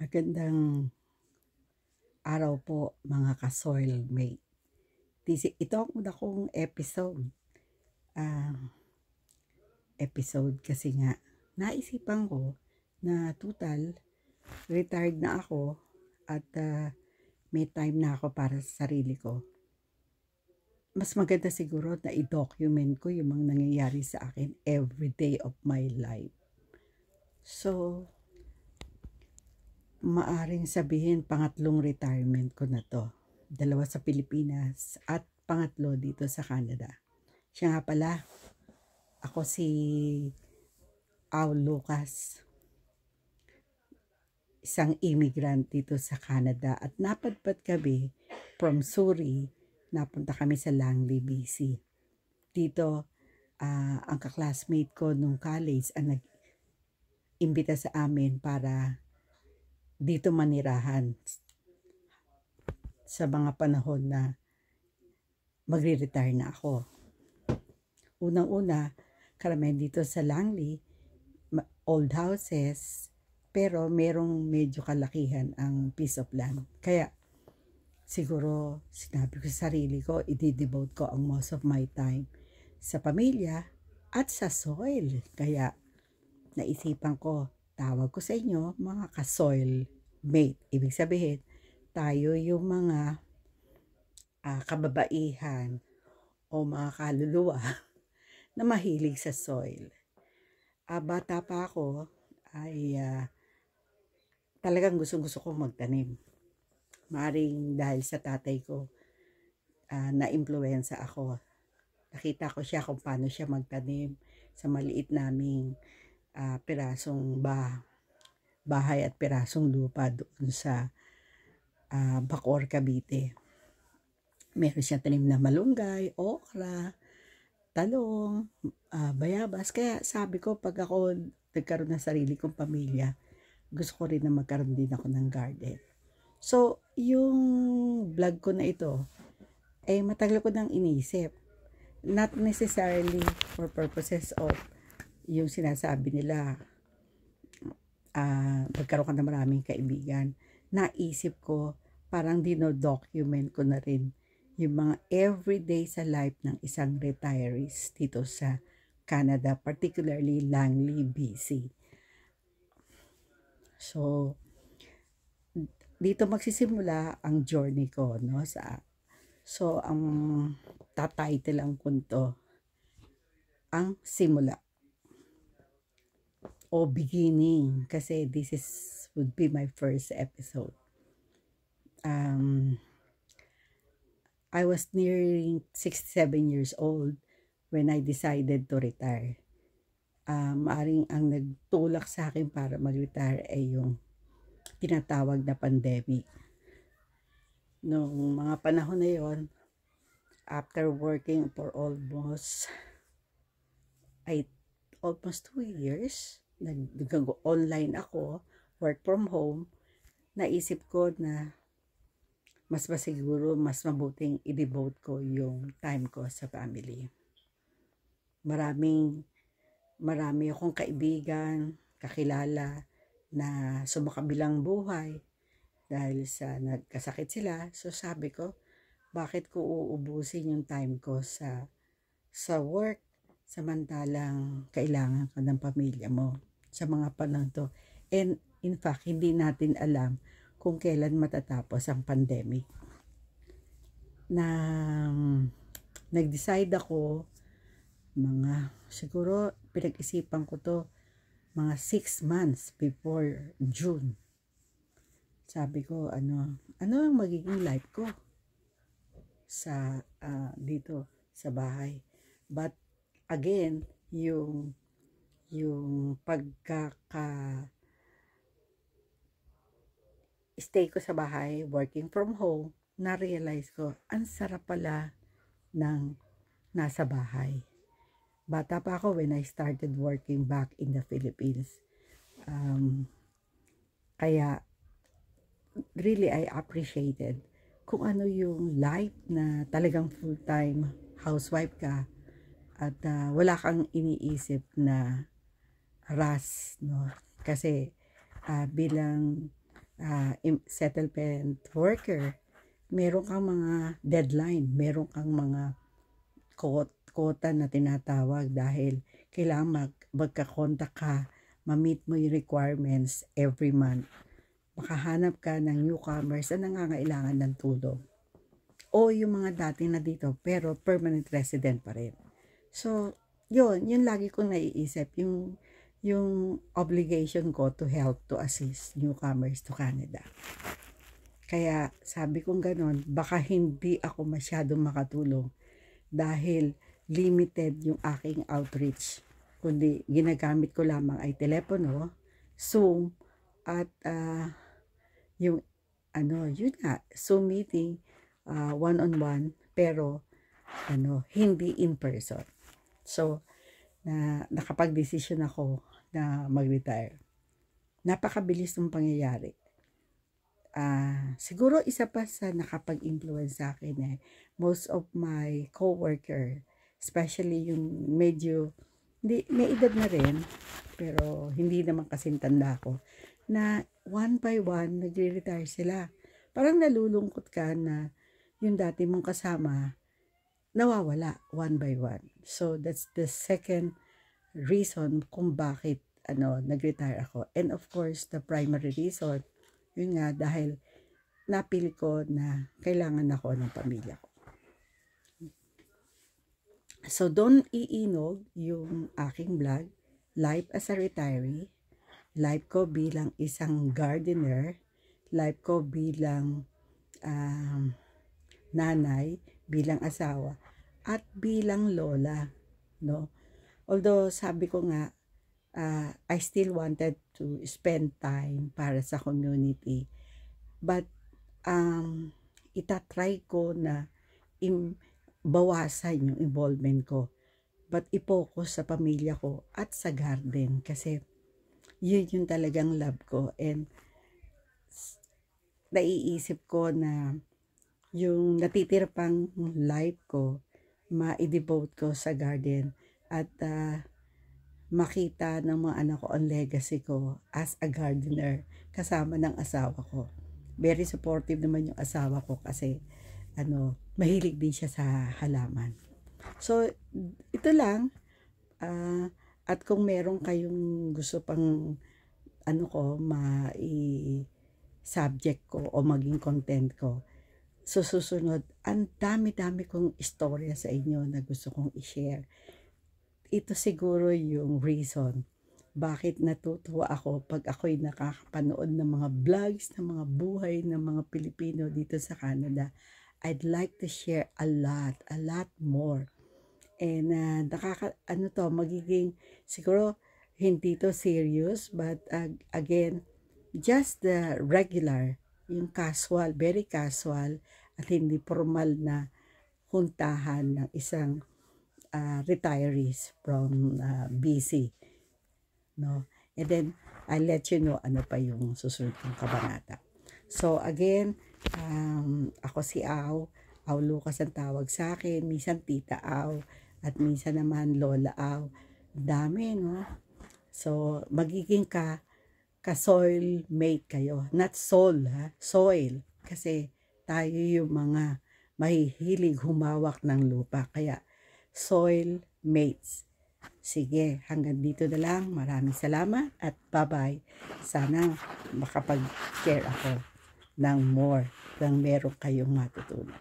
Magandang araw po mga ka-soil mate. Ito ang una kong episode kasi nga naisipan ko na total retired na ako at may time na ako para sa sarili ko. Mas maganda siguro na i-document ko yung mga nangyayari sa akin every day of my life. So, maaring sabihin pangatlong retirement ko na to. Dalawa sa Pilipinas at pangatlo dito sa Canada. Siya nga pala, ako si Au Lucas, isang immigrant dito sa Canada at napadpad kami from Surrey, napunta kami sa Langley, BC. Dito, ang kaklasmate ko nung college ang nag-imbita sa amin para dito manirahan sa mga panahon na magre-retire na ako. Unang-una, karamihan dito sa Langley, old houses, pero merong medyo kalakihan ang piece of land. Kaya siguro sinabi ko sa sarili ko, i-devote ko ang most of my time sa pamilya at sa soil. Kaya naisipan ko, tawag ko sa inyo mga ka-soil mate. Ibig sabihin, tayo yung mga kababaihan o mga kaluluwa na mahilig sa soil. Bata pa ako ay talagang gusto kong magtanim. Maring dahil sa tatay ko, na-impluwensa ako. Nakita ko siya kung paano siya magtanim sa maliit naming pirasong bahay at pirasong lupa doon sa Bacoor, Cavite. Meron siyang tanim na malunggay, okra, talong, bayabas. Kaya sabi ko, pag ako nagkaroon ng sarili kong pamilya, gusto ko rin na magkaroon din ako ng garden. So, yung vlog ko na ito, matagal ko nang inisip. Not necessarily for purposes of yung sinasabi nila, magkaroon ka na maraming kaibigan. Naisip ko, parang dino-document ko na rin yung mga everyday sa life ng isang retirees dito sa Canada, particularly Langley, BC. So, dito magsisimula ang journey ko, no? So, ang tatitle ang kunto, ang simula o beginning, kasi would be my first episode. I was nearing 67 years old when I decided to retire. Maaring ang nagtulak sa akin para mag-retire ay yung tinatawag na pandemic. Noong mga panahon na yon, after working for almost 2 years, nag-online ako, work from home, naisip ko na mas mabuting i-devote ko yung time ko sa family. Marami akong kaibigan, kakilala na sumakabilang buhay dahil sa nagkasakit sila. So sabi ko, bakit ko uubusin yung time ko sa work samantalang kailangan ka ng pamilya mo sa mga panahon to. And in fact, hindi natin alam kung kailan matatapos ang pandemic. Nag-decide ako, siguro pinag-isipan ko to mga 6 months before June. Sabi ko, ano ang magiging life ko sa dito sa bahay. But again, yung stay ko sa bahay, working from home, na-realize ko, ang sarap pala ng nasa bahay. Bata pa ako when I started working back in the Philippines. Kaya, really I appreciated kung ano yung life na talagang full-time housewife ka at wala kang iniisip na rush, no? Kasi bilang settlement worker, meron kang mga deadline, meron kang mga quota na tinatawag dahil kailangan magka-contact ka, ma-meet mo yung requirements every month. Makahanap ka ng newcomers na nangangailangan ng tulong. O yung mga dating na dito pero permanent resident pa rin. So, yun lagi kong naiisip, yung obligation ko to help, to assist newcomers to Canada. Kaya sabi kong ganon, baka hindi ako masyadong makatulong dahil limited yung aking outreach. Kundi ginagamit ko lamang ay telepono, Zoom, at yung yun nga, Zoom meeting, one-on-one, pero hindi in person. So, nakapag-desisyon ako na mag-retire. Napakabilis ng pangyayari. Siguro isa pa sa nakapag-influence sa akin most of my co-worker, especially yung medyo, may edad na rin, pero hindi naman kasing tanda ko, na one by one, nagre-retire sila. Parang nalulungkot ka na yung dati mong kasama, nawawala one by one. So, that's the second reason kung bakit nag-retire ako. And of course, the primary reason, yun nga, dahil napili ko na kailangan ako ng pamilya ko. So, doon iinog yung aking vlog, life as a retiree, life ko bilang isang gardener, life ko bilang nanay, bilang asawa, at bilang lola, no? Although sabi ko nga, I still wanted to spend time para sa community, but itatry ko na bawasan yung involvement ko, but i-focus sa pamilya ko at sa garden, kasi yun yung talagang love ko. And naiisip ko na yung natitira pang life ko, ma-devote ko sa garden at makita ng mga anak ko ang legacy ko as a gardener kasama ng asawa ko. Very supportive naman yung asawa ko kasi mahilig din siya sa halaman. So, ito lang. At kung meron kayong gusto pang subject ko o maging content ko, so susunod, ang dami-dami kong istorya sa inyo na gusto kong i-share. Ito siguro yung reason bakit natutuwa ako pag ako'y nakakapanood ng mga vlogs ng mga buhay ng mga Pilipino dito sa Canada. I'd like to share a lot more. And magiging siguro hindi to serious, but again, just the regular, yung casual, very casual, at hindi formal na huntahan ng isang retirees from BC, no? And then I'll let you know ano pa yung susunod kong kabanata. So again, ako si Au Lucas ang tawag sa akin, minsan Tita Au, at minsan naman Lola Au. Dami, no? So magiging ka-soil mate kayo, not soul, soil, kasi tayo yung mga mahihilig humawak ng lupa, kaya soil mates. Sige, hanggang dito na lang. Maraming salamat at bye-bye. Sana makapag-share ako ng more, ng meron kayong matutunan.